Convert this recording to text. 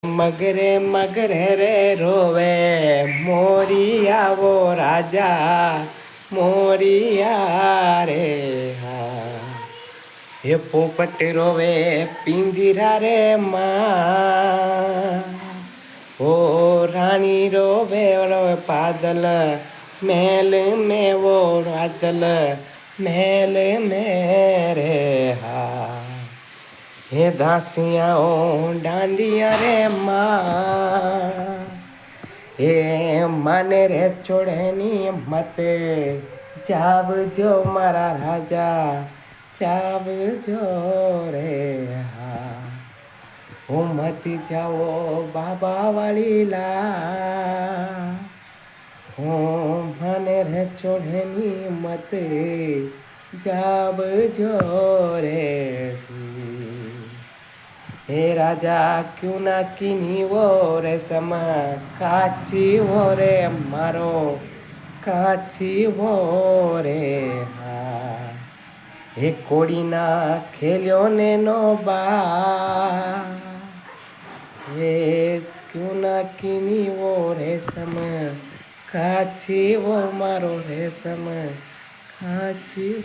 मगरे मगरे रे रोवे मोरिया वो राजा मोरिया रे हाँ। हे पोपट रोवे पिंजरा रे माँ ओ रानी रोवे रोवे पादल महल में वो राजल महल में रे हाँ। हे दासिया ओ डांडिया रे माँ हे माने रे छोड़नी मत जाव जो मारा राजा जाव जो रे हाँ। ओ मत जाओ बाबा वाली ला ओ माने रे छोड़नी मत जाव जो रे हे राजा क्यों ना किनी वो रे समा काची वो रे मारो काची वो रे हाँ। हे कोड़ी ना खेलियो ने नो बा हे क्यों ना किनी वो रे समा काची वो मारो रे समा काची